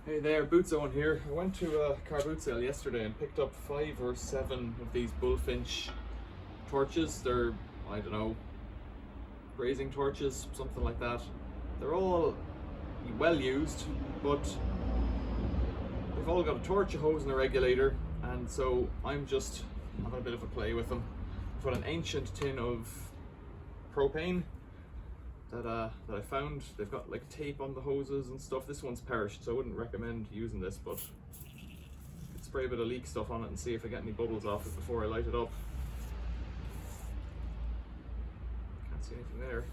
Hey there, Boot Zone here. I went to a car boot sale yesterday and picked up 5 or 7 of these Bullfinch torches. They're, I don't know, brazing torches, something like that. They're all well used, but they've all got a torch, a hose and a regulator, and so I'm just having a bit of a play with them. I've got an ancient tin of propane that I found. They've got like tape on the hoses and stuff. This one's perished, so I wouldn't recommend using this, but I could spray a bit of leak stuff on it and see if I get any bubbles off it before I light it up. Can't see anything there.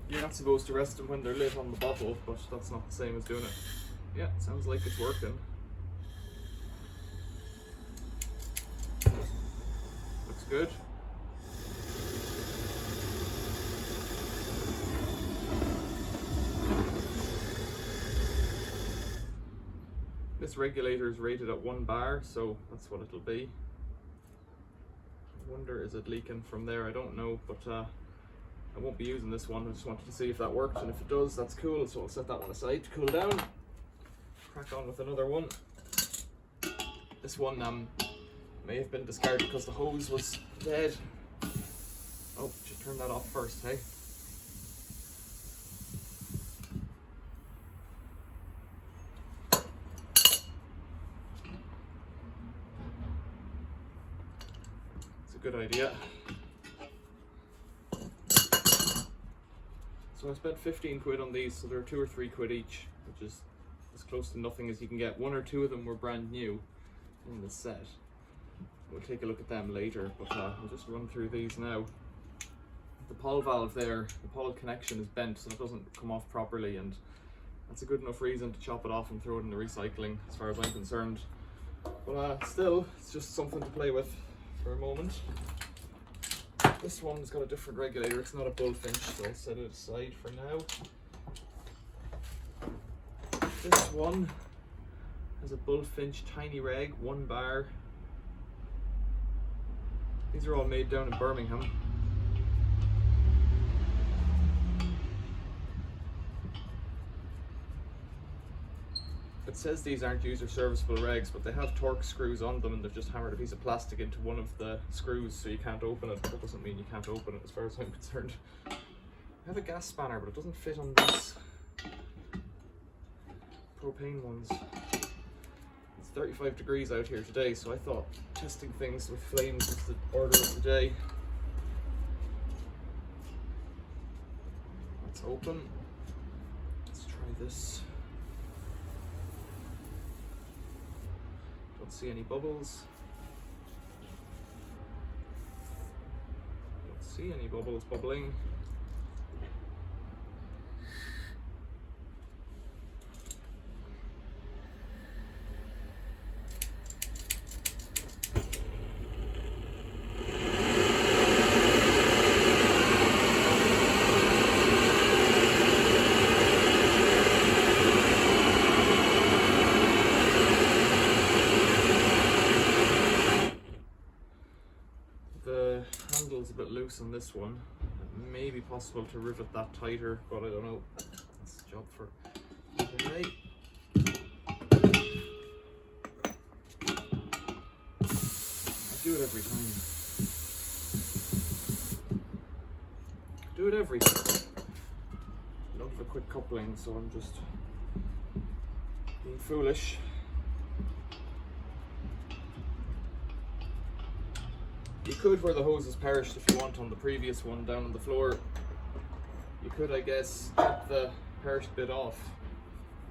You're not supposed to rest them when they're lit on the bottle, but that's not the same as doing it. Yeah, sounds like it's working. Good. This regulator is rated at 1 bar, so that's what it'll be. I wonder, is it leaking from there? I don't know, but I won't be using this one. I just wanted to see if that worked, and if it does, that's cool. So I'll set that one aside to cool down. Crack on with another one. This one may have been discarded because the hose was dead. Oh, should turn that off first, hey? It's a good idea. So I spent 15 quid on these, so they're 2 or 3 quid each, which is as close to nothing as you can get. 1 or 2 of them were brand new in the set. We'll take a look at them later, but I'll just run through these now. The poll valve there, the poll connection is bent, so it doesn't come off properly, and that's a good enough reason to chop it off and throw it in the recycling, as far as I'm concerned. But still, it's just something to play with for a moment. This one's got a different regulator. It's not a Bullfinch, so I'll set it aside for now. This one has a Bullfinch tiny reg, 1 bar. These are all made down in Birmingham. It says these aren't user serviceable regs, but they have torque screws on them, and they've just hammered a piece of plastic into one of the screws so you can't open it. That doesn't mean you can't open it as far as I'm concerned. I have a gas spanner, but it doesn't fit on these propane ones. 35 degrees out here today, so I thought testing things with flames was the order of the day. Let's open. Let's try this. Don't see any bubbles. Don't see any bubbles bubbling. The handle's a bit loose on this one. It may be possible to rivet that tighter, but I don't know. That's a job for another day. I do it every time. Do it every time. I don't have a quick coupling, so I'm just being foolish. You could, where the hose is perished, if you want, on the previous one down on the floor, you could, I guess, cut the perished bit off.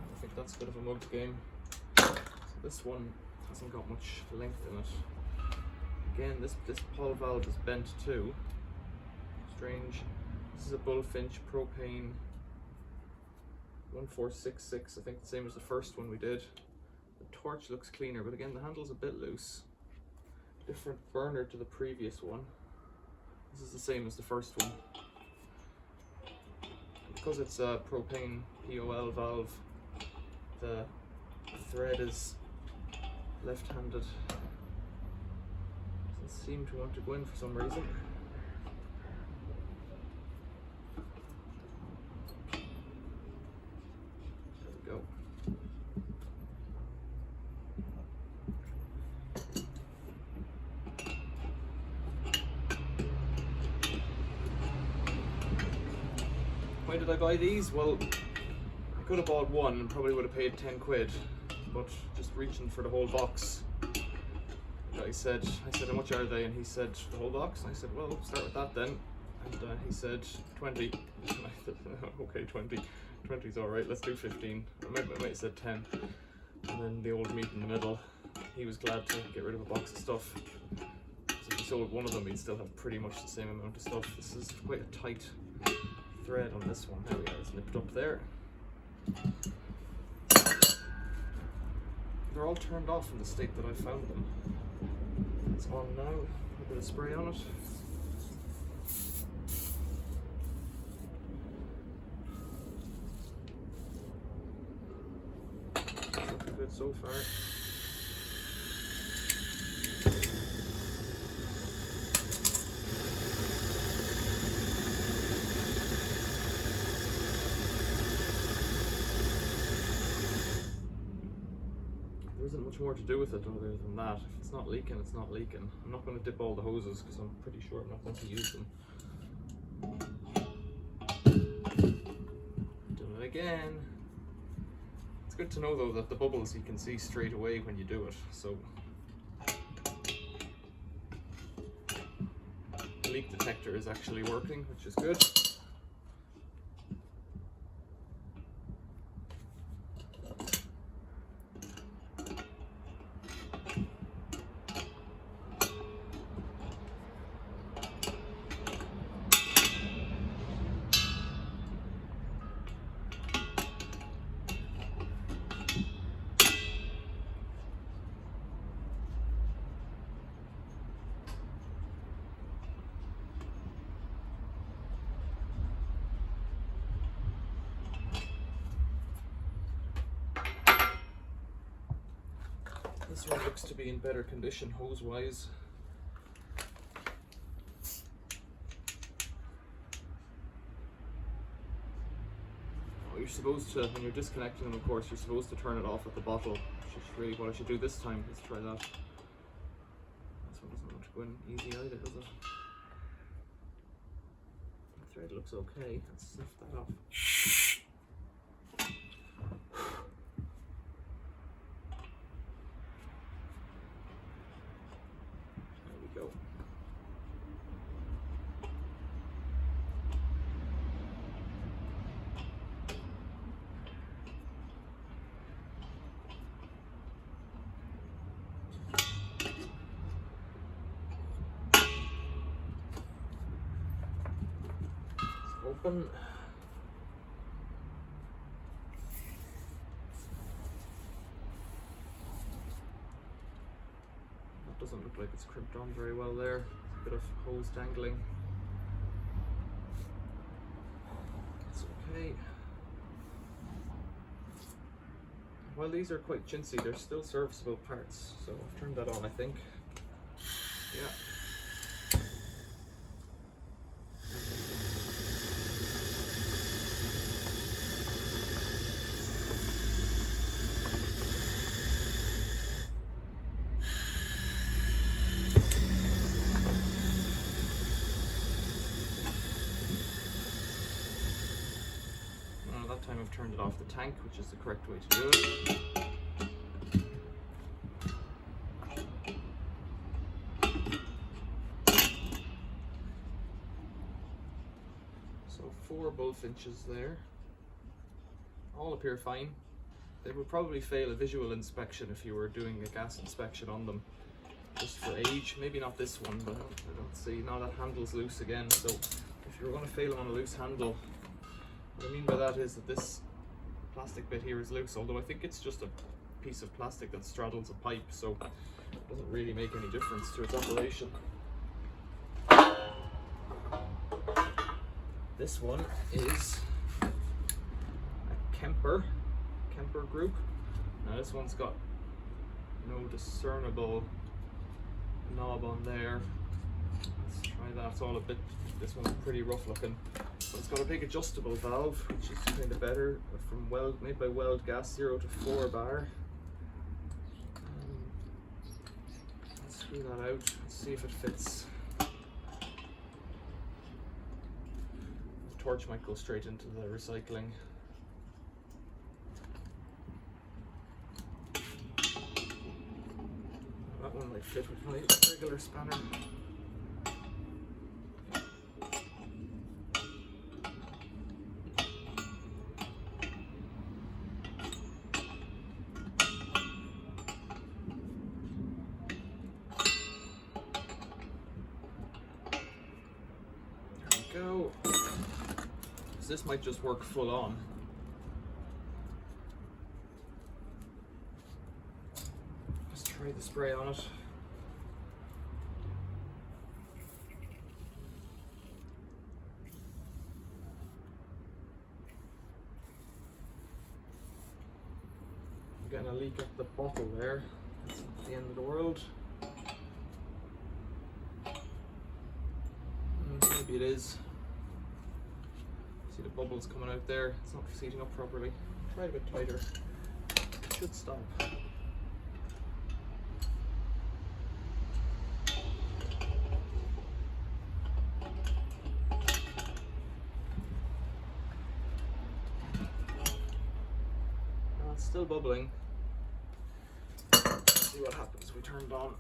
I think that's a bit of a mug's game. So this one hasn't got much length in it. Again, this poll valve is bent too. Strange. This is a Bullfinch propane 1466, I think the same as the first one we did. The torch looks cleaner, but again, the handle's a bit loose. Different burner to the previous one. This is the same as the first one. Because it's a propane POL valve, the thread is left-handed. Doesn't seem to want to go in for some reason. Why did I buy these? Well, I could have bought one and probably would have paid 10 quid, but just reaching for the whole box, I said, how much are they? And he said, the whole box? And I said, well, start with that then. And he said, 20. And I said, okay, 20. 20's alright, let's do 15. I might have said 10. And then the old meat in the middle. He was glad to get rid of a box of stuff. So if he sold one of them, he'd still have pretty much the same amount of stuff. This is quite a tight thread on this one. There we go, it's nipped up there. They're all turned off in the state that I found them. It's on now, a bit of spray on it. Looking good so far. There isn't much more to do with it other than that. If it's not leaking, it's not leaking. I'm not going to dip all the hoses because I'm pretty sure I'm not going to use them. Doing it again. It's good to know though that the bubbles you can see straight away when you do it. So the leak detector is actually working, which is good. This one looks to be in better condition hose-wise. Oh, you're supposed to, when you're disconnecting them, of course, you're supposed to turn it off at the bottle, which is really what I should do this time. Let's try that. This one doesn't want to go in easy either, does it? The thread looks okay. Let's sniff that off. Open. That doesn't look like it's crimped on very well there. A bit of hose dangling. It's okay. Well, these are quite chintzy. They're still serviceable parts, so I've turned that on, I think. Yeah. Time I've turned it off the tank, which is the correct way to do it. So 4 Bullfinches there. All appear fine. They would probably fail a visual inspection if you were doing a gas inspection on them. Just for age, maybe not this one, but I don't see. Now that handle's loose again, so if you're going to fail them on a loose handle, what I mean by that is that this plastic bit here is loose, although I think it's just a piece of plastic that straddles a pipe, so it doesn't really make any difference to its operation. This one is a Kemper group. Now this one's got no discernible knob on there. Let's try that. It's all a bit, this one's pretty rough looking. But it's got a big adjustable valve, which is kind of better, from Weld, made by Weld Gas, 0 to 4 bar. Let's screw that out and see if it fits. I've torch might go straight into the recycling. That one might fit with my regular spanner. Go. So this might just work full on. Let's try the spray on it. I'm getting a leak at the bottle there. That's not the end of the world. Maybe it is. See the bubbles coming out there. It's not seating up properly. Try it a bit tighter. It should stop. It's still bubbling. Let's see what happens if we turn it on.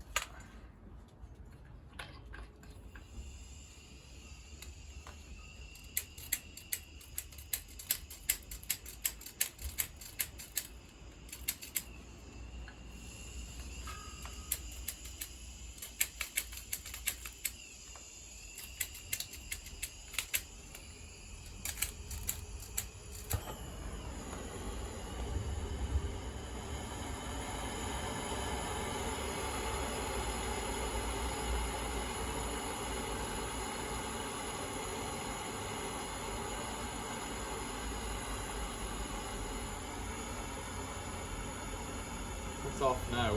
It's off now.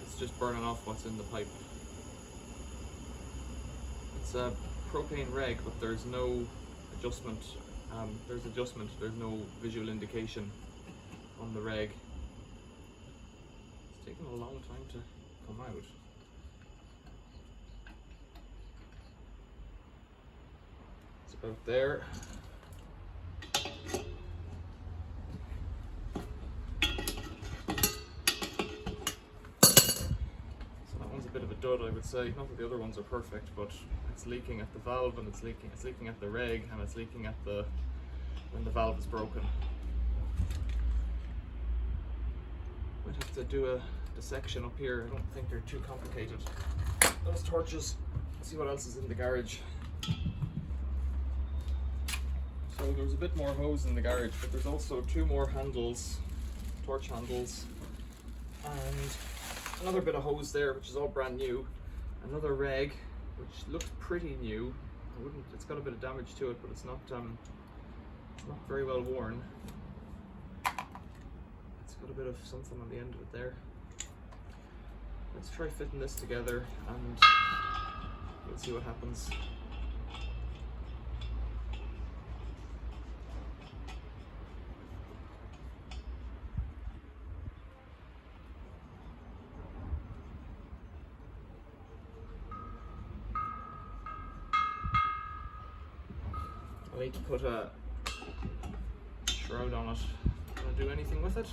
It's just burning off what's in the pipe. It's a propane reg, but there's no adjustment. There's adjustment, there's no visual indication on the reg. It's taken a long time to come out. About there. So that one's a bit of a dud, I would say. Not that the other ones are perfect, but it's leaking at the valve, and it's leaking at the reg, and it's leaking at when the valve is broken. Might have to do a dissection up here. I don't think they're too complicated. Those torches. Let's see what else is in the garage. So there's a bit more hose in the garage, but there's also 2 more handles, torch handles, and another bit of hose there, which is all brand new. Another reg, which looks pretty new. It's got a bit of damage to it, but it's not very well worn. It's got a bit of something on the end of it there. Let's try fitting this together, and we'll see what happens. I need to put a shroud on it. Gonna do anything with it?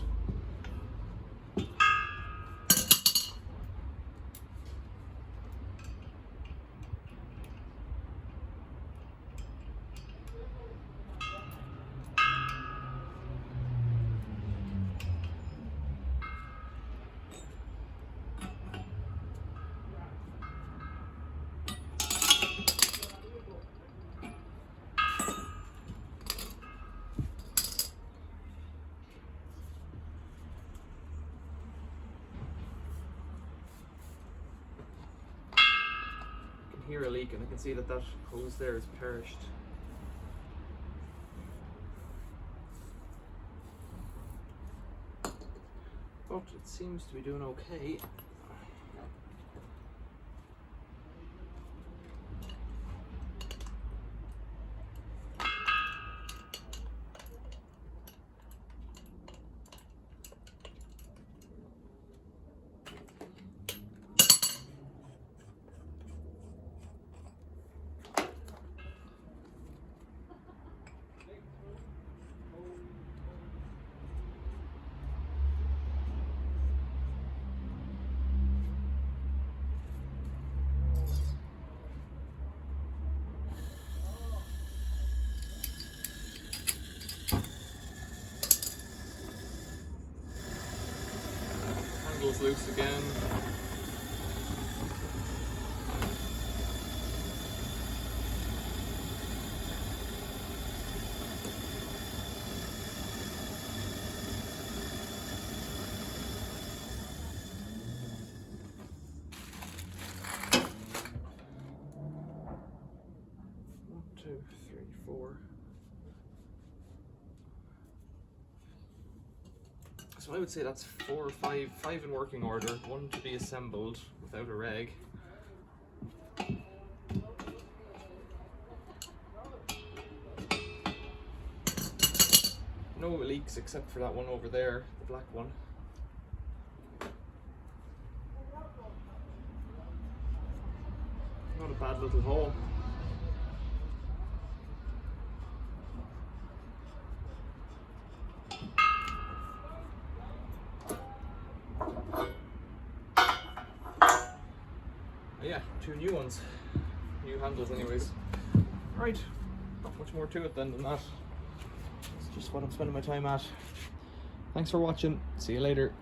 Hear a leak, and I can see that hose there is perished. But it seems to be doing okay. loose again. One, two, three, four. So I would say that's 4 or 5, 5 in working order, 1 to be assembled without a reg. No leaks except for that one over there, the black one. Not a bad little hole. Yeah, 2 new ones. New handles anyways. Right, not much more to it than that. It's just what I'm spending my time at. Thanks for watching. See you later.